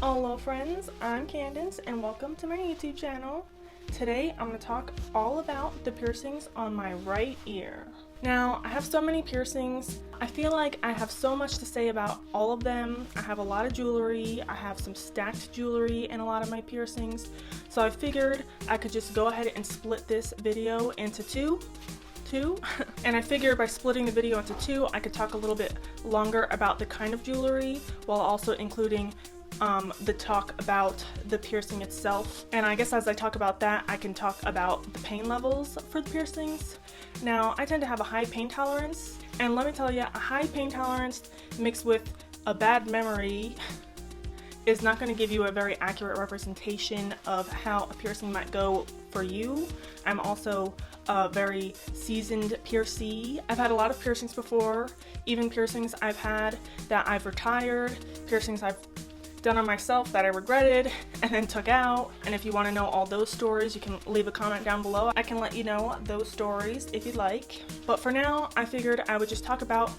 Hello friends, I'm Candace and welcome to my YouTube channel. Today I'm going to talk all about the piercings on my right ear. Now, I have so many piercings. I feel like I have so much to say about all of them. I have a lot of jewelry, I have some stacked jewelry in a lot of my piercings. So I figured I could just go ahead and split this video into two. And I figured by splitting the video into two, I could talk a little bit longer about the kind of jewelry while also including the talk about the piercing itself. And I guess as I talk about that, I can talk about the pain levels for the piercings. Now, I tend to have a high pain tolerance, and let me tell you, a high pain tolerance mixed with a bad memory is not going to give you a very accurate representation of how a piercing might go for you. I'm also a very seasoned piercee. I've had a lot of piercings before, even piercings I've had that I've retired, piercings I've done on myself that I regretted and then took out. And if you want to know all those stories, you can leave a comment down below. I can let you know those stories if you'd like. But for now, I figured I would just talk about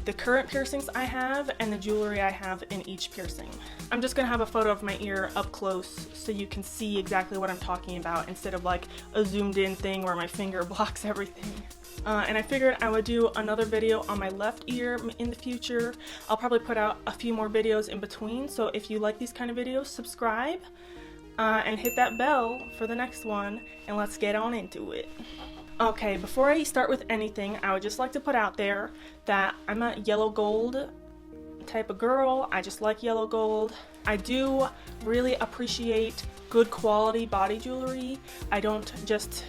the current piercings I have and the jewelry I have in each piercing. I'm just gonna have a photo of my ear up close so you can see exactly what I'm talking about instead of like a zoomed in thing where my finger blocks everything. And I figured I would do another video on my left ear in the future. I'll probably put out a few more videos in between, so if you like these kind of videos, subscribe and hit that bell for the next one, and let's get on into it. Okay, before I start with anything, I would just like to put out there that I'm a yellow gold type of girl. I just like yellow gold. I do really appreciate good quality body jewelry. I don't just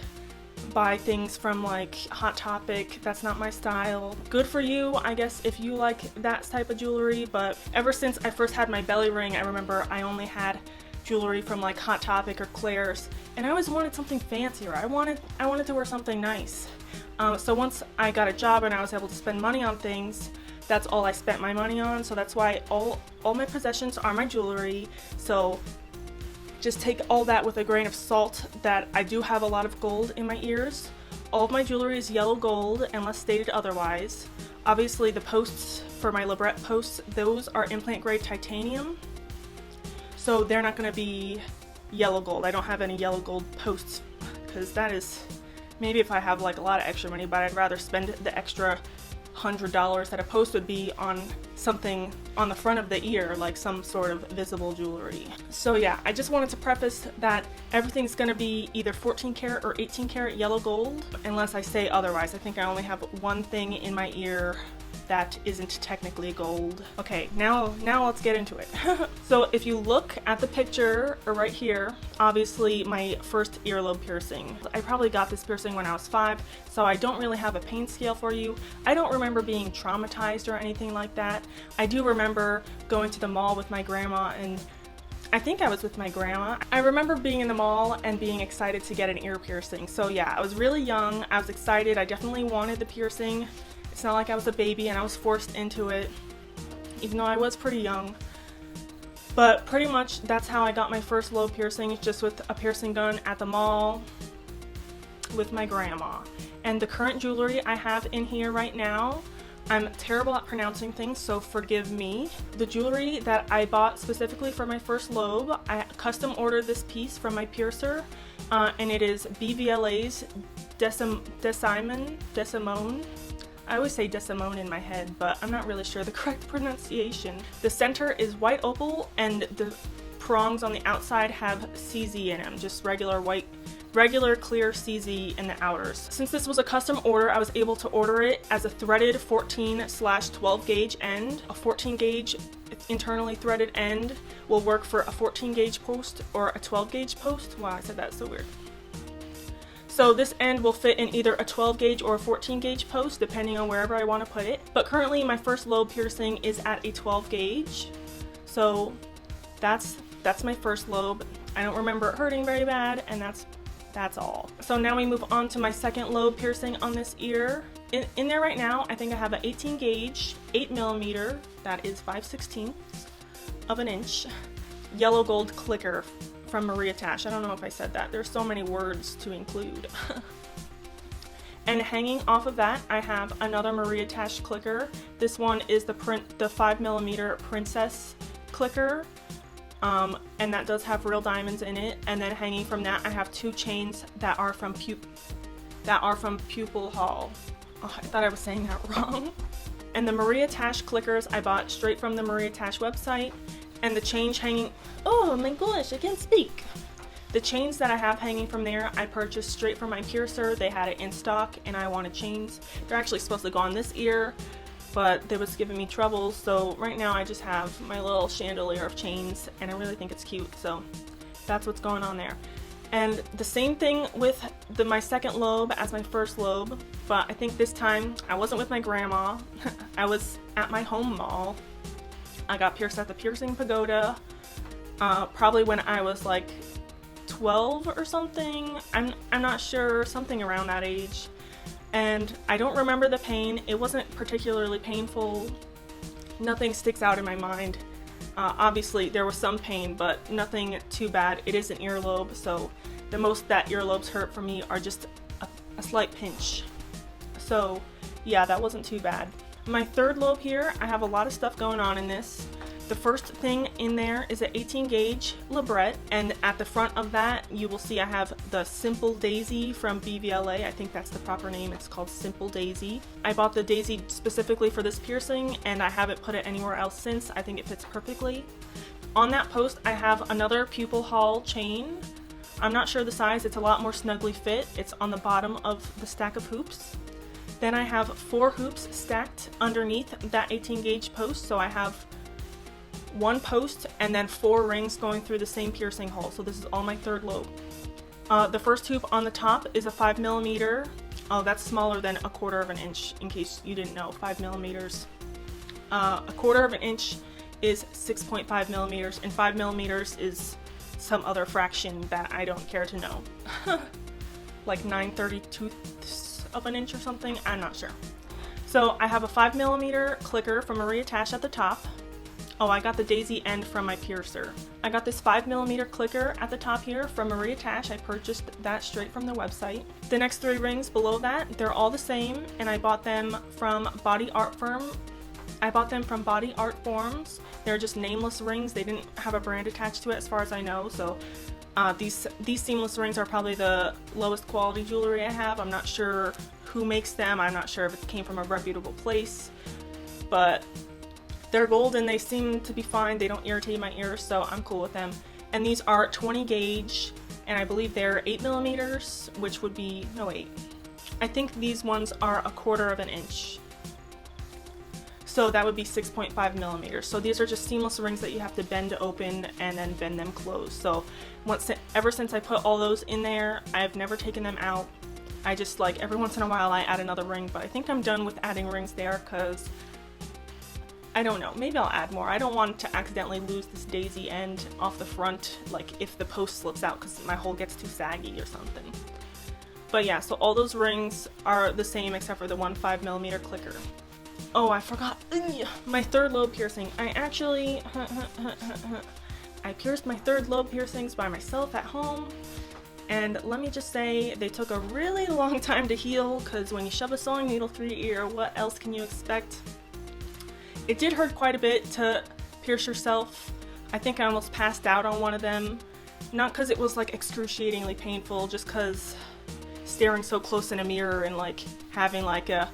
buy things from like Hot Topic. That's not my style. Good for you, I guess, if you like that type of jewelry, but ever since I first had my belly ring, I remember I only had jewelry from like Hot Topic or Claire's, and I always wanted something fancier. I wanted to wear something nice. So once I got a job and I was able to spend money on things, that's all I spent my money on. So that's why all my possessions are my jewelry. So just take all that with a grain of salt that I do have a lot of gold in my ears. All of my jewelry is yellow gold unless stated otherwise. Obviously the posts for my labret posts, those are implant grade titanium. So they're not going to be yellow gold. I don't have any yellow gold posts because that is, maybe if I have like a lot of extra money, but I'd rather spend the extra $100 that a post would be on something on the front of the ear, like some sort of visible jewelry. So yeah, I just wanted to preface that everything's going to be either 14 karat or 18 karat yellow gold, unless I say otherwise. I think I only have one thing in my ear that isn't technically gold. Okay, now let's get into it. So if you look at the picture right here, obviously my first earlobe piercing. I probably got this piercing when I was 5, so I don't really have a pain scale for you. I don't remember being traumatized or anything like that. I do remember going to the mall with my grandma, and I think I was with my grandma. I remember being in the mall and being excited to get an ear piercing. So yeah, I was really young, I was excited, I definitely wanted the piercing. It's not like I was a baby and I was forced into it, even though I was pretty young. But pretty much that's how I got my first lobe piercing, just with a piercing gun at the mall with my grandma. And the current jewelry I have in here right now, I'm terrible at pronouncing things, so forgive me. The jewelry that I bought specifically for my first lobe, I custom ordered this piece from my piercer, and it is BVLA's Decimone. I always say Decimone in my head, but I'm not really sure the correct pronunciation. The center is white opal and the prongs on the outside have CZ in them, just regular clear CZ in the outers. Since this was a custom order, I was able to order it as a threaded 14/12 gauge end. A 14 gauge internally threaded end will work for a 14 gauge post or a 12 gauge post. Wow, I said that so weird. So this end will fit in either a 12 gauge or a 14 gauge post, depending on wherever I want to put it. But currently my first lobe piercing is at a 12 gauge. So that's my first lobe. I don't remember it hurting very bad, and that's all. So now we move on to my second lobe piercing on this ear. In there right now, I think I have an 18 gauge, 8mm, that is 5/16 of an inch, yellow gold clicker from Maria Tash. I don't know if I said that. There's so many words to include. And hanging off of that, I have another Maria Tash clicker. This one is the 5mm Princess clicker. and that does have real diamonds in it. And then hanging from that, I have 2 chains that are from Pupil Hall. Oh, I thought I was saying that wrong. And the Maria Tash clickers I bought straight from the Maria Tash website. And the chains hanging, oh my gosh, I can't speak. The chains that I have hanging from there, I purchased straight from my piercer. They had it in stock and I wanted chains. They're actually supposed to go on this ear, but they was giving me trouble. So right now I just have my little chandelier of chains and I really think it's cute. So that's what's going on there. And the same thing with my second lobe as my first lobe, but I think this time I wasn't with my grandma. I was at my home mall. I got pierced at the Piercing Pagoda, probably when I was like 12 or something. I'm not sure, something around that age. And I don't remember the pain. It wasn't particularly painful. Nothing sticks out in my mind. Obviously there was some pain, but nothing too bad. It is an earlobe, so the most that earlobes hurt for me are just a slight pinch. So yeah, that wasn't too bad. My third lobe here, I have a lot of stuff going on in this. The first thing in there is an 18 gauge labret, and at the front of that you will see I have the Simple Daisy from BVLA. I think that's the proper name. It's called Simple Daisy. I bought the daisy specifically for this piercing and I haven't put it anywhere else since. I think it fits perfectly. On that post I have another Pupil Hall chain. I'm not sure the size. It's a lot more snugly fit. It's on the bottom of the stack of hoops. Then I have 4 hoops stacked underneath that 18 gauge post, so I have 1 post and then 4 rings going through the same piercing hole. So this is all my third lobe. The first hoop on the top is a 5mm. Oh, that's smaller than 1/4 of an inch, in case you didn't know. 5mm. 1/4 of an inch is 6.5 millimeters, and 5 millimeters is some other fraction that I don't care to know. Like 9/32 of an inch or something, I'm not sure. So I have a 5mm clicker from Maria Tash at the top. Oh, I got the daisy end from my piercer. I got this 5mm clicker at the top here from Maria Tash. I purchased that straight from the website. The next 3 rings below that, they're all the same, and I bought them from Body Art Forms. They're just nameless rings. They didn't have a brand attached to it as far as I know, so these seamless rings are probably the lowest quality jewelry I have. I'm not sure who makes them. I'm not sure if it came from a reputable place, but they're gold and they seem to be fine. They don't irritate my ears, so I'm cool with them. And these are 20 gauge, and I believe they're 8mm, which would be, no wait. I think these ones are 1/4 of an inch. So that would be 6.5 millimeters. So these are just seamless rings that you have to bend to open and then bend them closed. So ever since I put all those in there, I've never taken them out. I just, like, every once in a while I add another ring, but I think I'm done with adding rings there because I don't know, maybe I'll add more. I don't want to accidentally lose this daisy end off the front, like if the post slips out because my hole gets too saggy or something. But yeah, so all those rings are the same except for the 1 5mm clicker. Oh, I forgot. My third lobe piercing. I actually I pierced my third lobe piercings by myself at home, and let me just say they took a really long time to heal because when you shove a sewing needle through your ear, what else can you expect? It did hurt quite a bit to pierce yourself. I think I almost passed out on one of them. Not because it was like excruciatingly painful, just because staring so close in a mirror and like having like a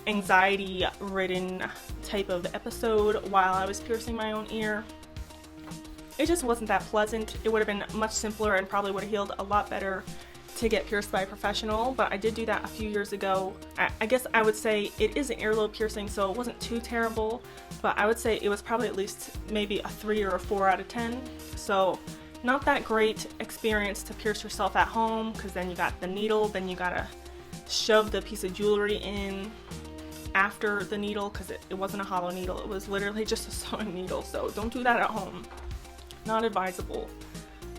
anxiety-ridden type of episode while I was piercing my own ear. It just wasn't that pleasant. It would have been much simpler and probably would have healed a lot better to get pierced by a professional, but I did do that a few years ago. I guess I would say it is an earlobe piercing, so it wasn't too terrible, but I would say it was probably at least maybe a 3 or a 4 out of 10. So not that great experience to pierce yourself at home, because then you got the needle, then you gotta shove the piece of jewelry in after the needle, because it wasn't a hollow needle, it was literally just a sewing needle, so don't do that at home. Not advisable.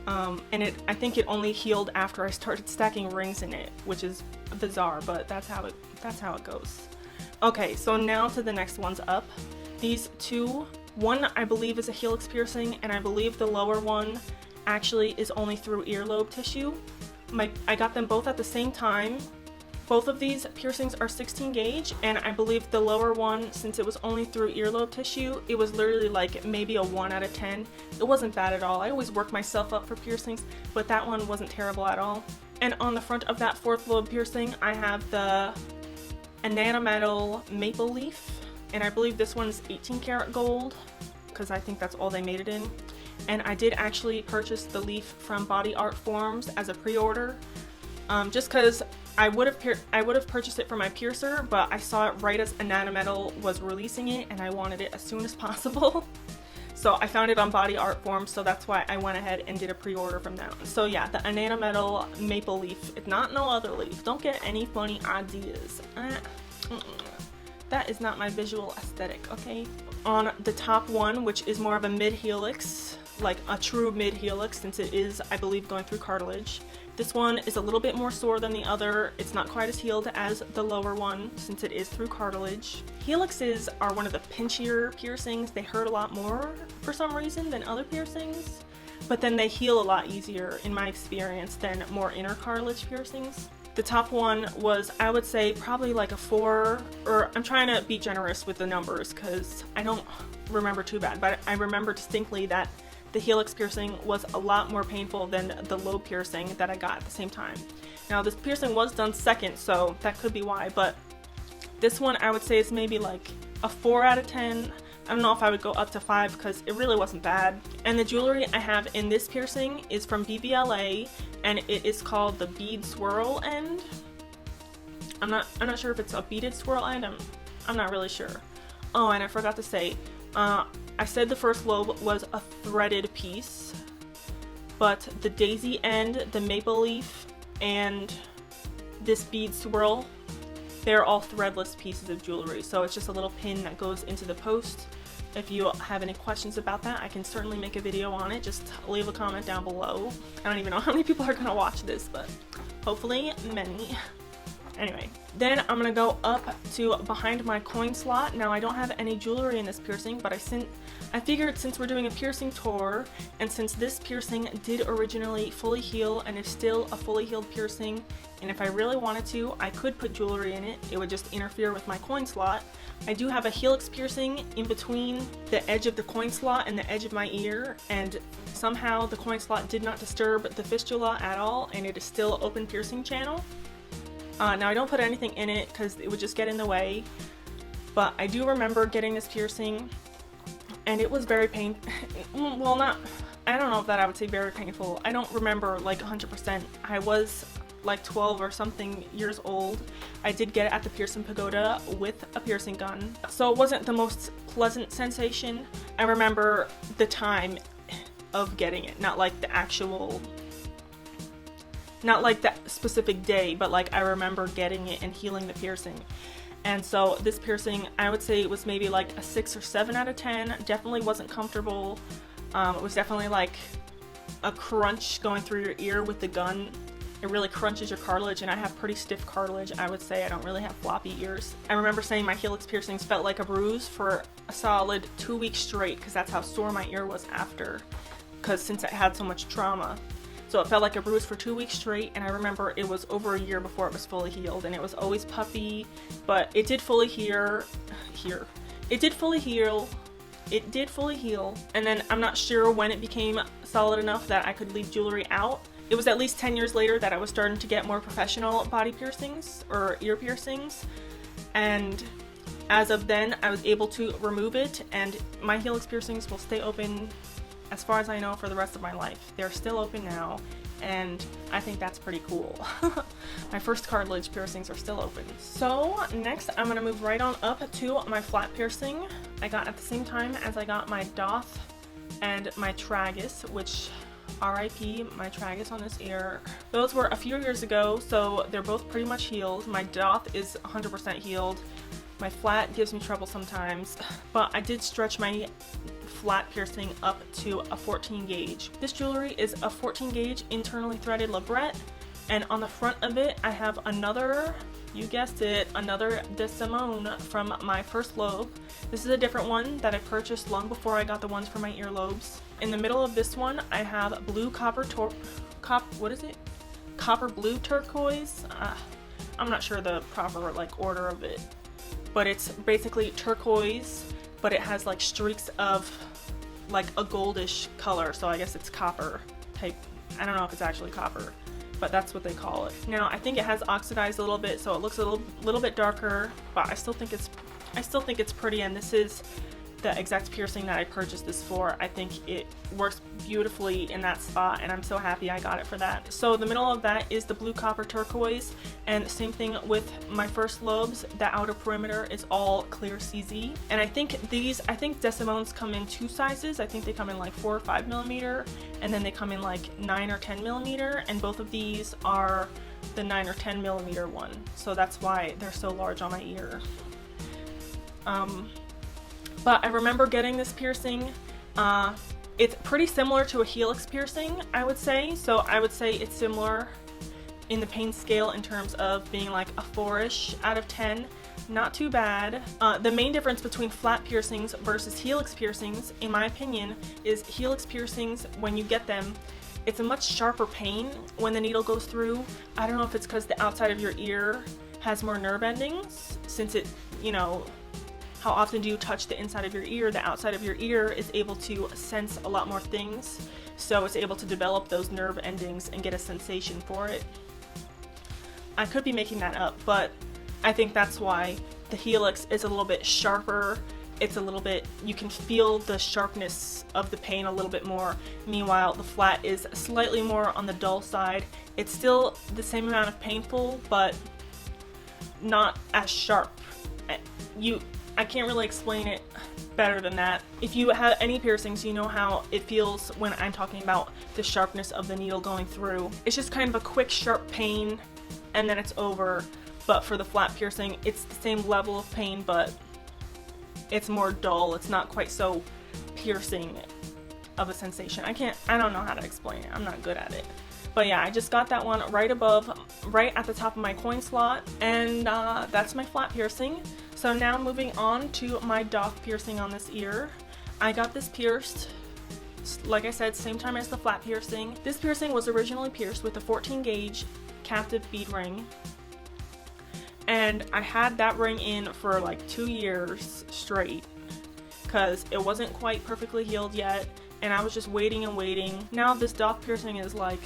And I think it only healed after I started stacking rings in it, which is bizarre, but that's how it goes. Okay, so now to the next ones up. These two, one I believe is a helix piercing, and I believe the lower one actually is only through earlobe tissue. I got them both at the same time, Both of these piercings are 16 gauge, and I believe the lower one, since it was only through earlobe tissue, it was literally like maybe a 1 out of 10. It wasn't bad at all. I always work myself up for piercings, but that one wasn't terrible at all. And on the front of that 4th lobe piercing, I have the enamel maple leaf, and I believe this one's 18 karat gold, because I think that's all they made it in. And I did actually purchase the leaf from Body Art Forms as a pre-order, just because I would have purchased it for my piercer, but I saw it right as Anatometal was releasing it, and I wanted it as soon as possible. So I found it on Body Art Forms, so that's why I went ahead and did a pre-order from them. So yeah, the Anatometal maple leaf. It's not no other leaf. Don't get any funny ideas. That is not my visual aesthetic, okay? On the top one, which is more of a mid-helix, like a true mid-helix, since it is, I believe, going through cartilage. This one is a little bit more sore than the other. It's not quite as healed as the lower one, since it is through cartilage. Helixes are one of the pinchier piercings. They hurt a lot more for some reason than other piercings, but then they heal a lot easier in my experience than more inner cartilage piercings. The top one was, I would say, probably like a 4, or I'm trying to be generous with the numbers because I don't remember too bad, but I remember distinctly that the helix piercing was a lot more painful than the lobe piercing that I got at the same time. Now this piercing was done second, so that could be why, but this one I would say is maybe like a 4 out of 10. I don't know if I would go up to 5 because it really wasn't bad. And the jewelry I have in this piercing is from BBLA, and it is called the bead swirl end. I'm not sure if it's a beaded swirl end. I'm not really sure. Oh, and I forgot to say, I said the first lobe was a threaded piece, but the daisy end, the maple leaf, and this bead swirl, they're all threadless pieces of jewelry. So it's just a little pin that goes into the post. If you have any questions about that, I can certainly make a video on it. Just leave a comment down below. I don't even know how many people are gonna watch this, but hopefully many. Anyway, then I'm gonna go up to behind my coin slot. Now I don't have any jewelry in this piercing, but I figured since we're doing a piercing tour, and since this piercing did originally fully heal and is still a fully healed piercing, and if I really wanted to, I could put jewelry in it. It would just interfere with my coin slot. I do have a helix piercing in between the edge of the coin slot and the edge of my ear, and somehow the coin slot did not disturb the fistula at all, and it is still open piercing channel. Now I don't put anything in it because it would just get in the way, but I do remember getting this piercing, and it was very painful. Well, I don't know if that I would say very painful. I don't remember like 100%. I was like 12 or something years old. I did get it at the Piercing Pagoda with a piercing gun, so it wasn't the most pleasant sensation. I remember the time of getting it, not like the specific day, but like I remember getting it and healing the piercing. And so this piercing, I would say it was maybe like a 6 or 7 out of 10. Definitely wasn't comfortable. It was definitely like a crunch going through your ear with the gun. It really crunches your cartilage, and I have pretty stiff cartilage, I would say. I don't really have floppy ears. I remember saying my helix piercings felt like a bruise for a solid 2 weeks straight, because that's how sore my ear was after, because since I had so much trauma. So it felt like a bruise for 2 weeks straight, and I remember it was over a year before it was fully healed, and it was always puffy, but it did fully heal. It did fully heal, and then I'm not sure when it became solid enough that I could leave jewelry out. It was at least 10 years later that I was starting to get more professional body piercings or ear piercings, and as of then I was able to remove it, and my helix piercings will stay open as far as I know for the rest of my life. They're still open now, and I think that's pretty cool. My first cartilage piercings are still open. So next I'm going to move right on up to my flat piercing I got at the same time as I got my Daith and my tragus, which RIP my tragus on this ear. Those were a few years ago, so they're both pretty much healed. My Daith is 100% healed. My flat gives me trouble sometimes, but I did stretch my flat piercing up to a 14 gauge. This jewelry is a 14 gauge internally threaded labret, and on the front of it I have another, you guessed it, another de Simone from my first lobe. This is a different one that I purchased long before I got the ones for my earlobes. In the middle of this one I have blue copper blue turquoise. I'm not sure the proper like order of it, but it's basically turquoise, but it has like streaks of like a goldish color, so I guess it's copper type. I don't know if it's actually copper, but that's what they call it. Now I think it has oxidized a little bit, so it looks a little bit darker, but I still think it's pretty, and this is the exact piercing that I purchased this for. I think it works beautifully in that spot, and I'm so happy I got it for that. So the middle of that is the blue copper turquoise, and same thing with my first lobes. The outer perimeter is all clear CZ, and I think Decimones come in two sizes. I think they come in like 4 or 5 millimeter, and then they come in like 9 or 10 millimeter, and both of these are the 9 or 10 millimeter one, so that's why they're so large on my ear. But I remember getting this piercing. It's pretty similar to a helix piercing, I would say. So I would say it's similar in the pain scale in terms of being like a 4-ish out of 10. Not too bad. The main difference between flat piercings versus helix piercings, in my opinion, is helix piercings, when you get them, it's a much sharper pain when the needle goes through. I don't know if it's because the outside of your ear has more nerve endings, since it, you know, how often do you touch the inside of your ear? The outside of your ear is able to sense a lot more things, so it's able to develop those nerve endings and get a sensation for it. I could be making that up, but I think that's why the helix is a little bit sharper. It's a little bit, you can feel the sharpness of the pain a little bit more. Meanwhile, the flat is slightly more on the dull side. It's still the same amount of painful, but not as sharp. I can't really explain it better than that. If you have any piercings, you know how it feels when I'm talking about the sharpness of the needle going through. It's just kind of a quick, sharp pain, and then it's over. But for the flat piercing, it's the same level of pain, but it's more dull. It's not quite so piercing of a sensation. I don't know how to explain it. I'm not good at it. But yeah, I just got that one right at the top of my coin slot, and that's my flat piercing. So now moving on to my Daith piercing on this ear. I got this pierced, like I said, same time as the flat piercing. This piercing was originally pierced with a 14 gauge captive bead ring, and I had that ring in for like 2 years straight because it wasn't quite perfectly healed yet, and I was just waiting and waiting. Now this Daith piercing is like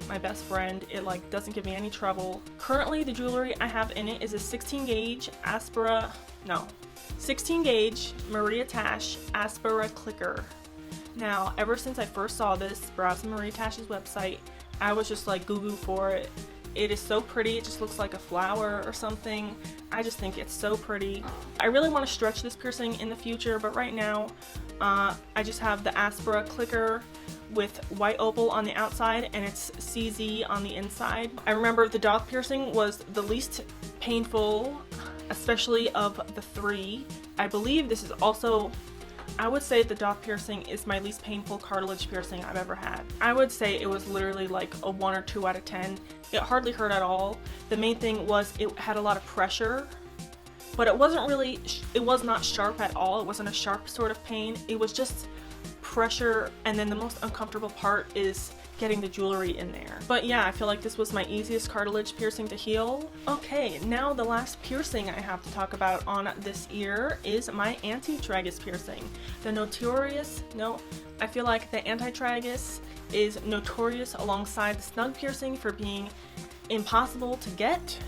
my best friend. It like doesn't give me any trouble. Currently the jewelry I have in it is a 16 gauge Maria Tash Aspera clicker. Now ever since I first saw this browsing Maria Tash's website, I was just like goo for it. It is so pretty. It just looks like a flower or something. I just think it's so pretty. I really want to stretch this piercing in the future, but right now I just have the Aspera clicker with white opal on the outside, and it's CZ on the inside. I remember the Daith piercing was the least painful, especially of the 3. I believe this is also, I would say the Daith piercing is my least painful cartilage piercing I've ever had. I would say it was literally like a 1 or 2 out of 10. It hardly hurt at all. The main thing was it had a lot of pressure, but it was not sharp at all. It wasn't a sharp sort of pain. It was just pressure, and then the most uncomfortable part is getting the jewelry in there. But yeah, I feel like this was my easiest cartilage piercing to heal. Okay, now the last piercing I have to talk about on this ear is my Anti-tragus piercing. I feel like the Anti-tragus is notorious alongside the snug piercing for being impossible to get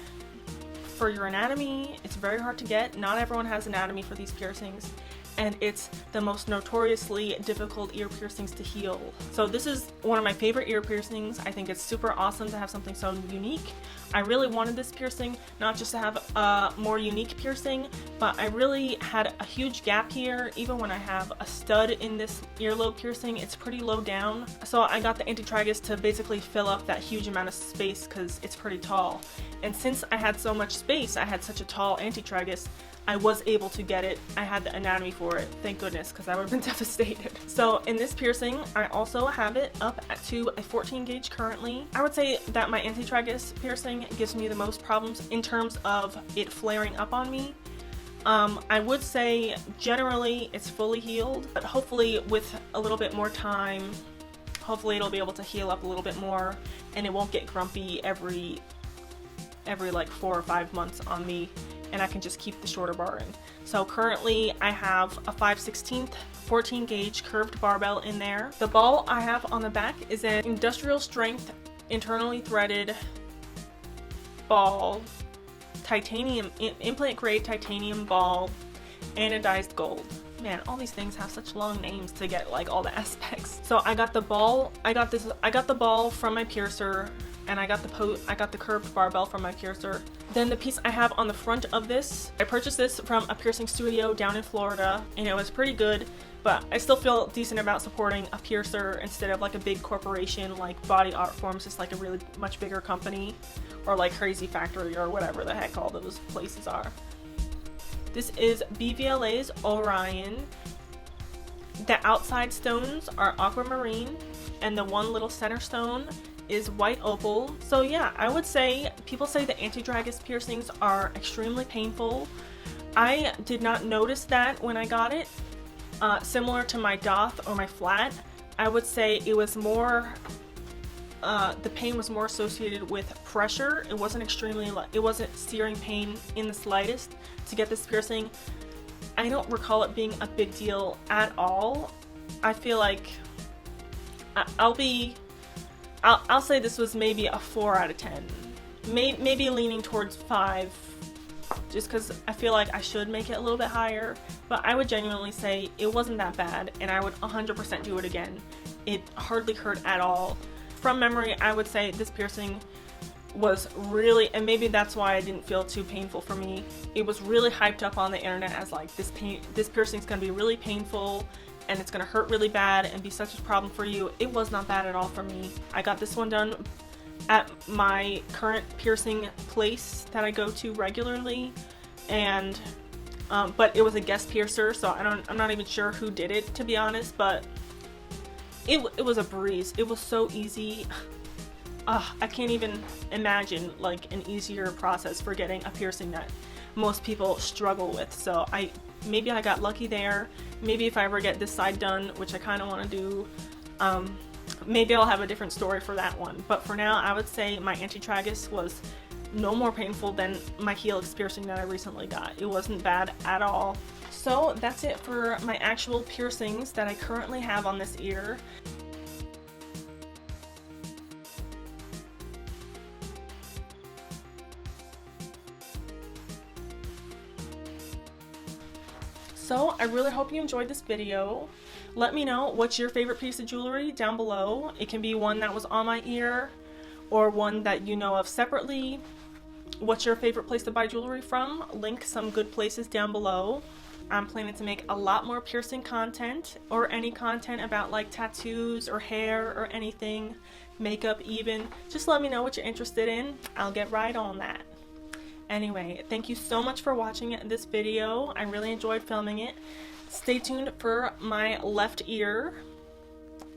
for your anatomy. It's very hard to get. Not everyone has anatomy for these piercings, and it's the most notoriously difficult ear piercings to heal. So this is one of my favorite ear piercings. I think it's super awesome to have something so unique. I really wanted this piercing, not just to have a more unique piercing, but I really had a huge gap here. Even when I have a stud in this earlobe piercing, it's pretty low down. So I got the Anti-tragus to basically fill up that huge amount of space because it's pretty tall. And since I had so much space, I had such a tall Anti-tragus, I was able to get it. I had the anatomy for it, thank goodness, because I would have been devastated. So in this piercing, I also have it up to a 14 gauge currently. I would say that my Anti-tragus piercing gives me the most problems in terms of it flaring up on me. I would say generally it's fully healed, but hopefully with a little bit more time, hopefully it'll be able to heal up a little bit more and it won't get grumpy every every like 4 or 5 months on me, and I can just keep the shorter bar in. So currently I have a 5/16 14 gauge curved barbell in there. The ball I have on the back is an industrial strength internally threaded ball, titanium, implant grade titanium ball, anodized gold. Man, all these things have such long names to get like all the aspects. So I got the ball, I got the ball from my piercer, and I got the curved barbell from my piercer. Then the piece I have on the front of this, I purchased this from a piercing studio down in Florida, and it was pretty good, but I still feel decent about supporting a piercer instead of like a big corporation like Body Art Forms, just like a really much bigger company, or like Crazy Factory or whatever the heck all those places are. This is BVLA's Orion. The outside stones are aquamarine, and the one little center stone is white opal. So yeah, I would say people say the anti-tragus piercings are extremely painful. I did not notice that when I got it. Similar to my Daith or my flat, I would say it was more, the pain was more associated with pressure. It wasn't searing pain in the slightest to get this piercing. I don't recall it being a big deal at all. I feel like I'll say this was maybe a 4 out of 10. Maybe leaning towards 5, just because I feel like I should make it a little bit higher, but I would genuinely say it wasn't that bad, and I would 100% do it again. It hardly hurt at all. From memory, I would say this piercing was really, and maybe that's why it didn't feel too painful for me, it was really hyped up on the internet as like this piercing's gonna be really painful and it's gonna hurt really bad and be such a problem for you. It was not bad at all for me. I got this one done at my current piercing place that I go to regularly, and but it was a guest piercer, so I'm not even sure who did it, to be honest, but it was a breeze. It was so easy. I can't even imagine like an easier process for getting a piercing that most people struggle with. So maybe I got lucky there. Maybe if I ever get this side done, which I kind of want to do, maybe I'll have a different story for that one. But for now, I would say my anti-tragus was no more painful than my helix piercing that I recently got. It wasn't bad at all. So that's it for my actual piercings that I currently have on this ear. So I really hope you enjoyed this video. Let me know what's your favorite piece of jewelry down below. It can be one that was on my ear or one that you know of separately. What's your favorite place to buy jewelry from? Link some good places down below. I'm planning to make a lot more piercing content, or any content about like tattoos or hair or anything, makeup even. Just let me know what you're interested in. I'll get right on that. Anyway, thank you so much for watching this video. I really enjoyed filming it. Stay tuned for my left ear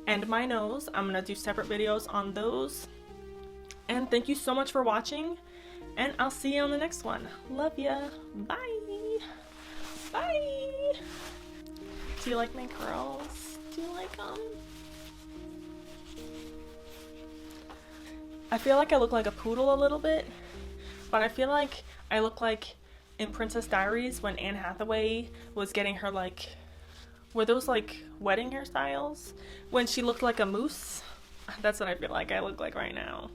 and my nose. I'm gonna do separate videos on those. And thank you so much for watching, and I'll see you on the next one. Love ya. Bye. Bye. Do you like my curls? Do you like them? I feel like I look like a poodle a little bit, but I feel like I look like in Princess Diaries when Anne Hathaway was getting her like, were those like wedding hairstyles? When she looked like a moose? That's what I feel like I look like right now.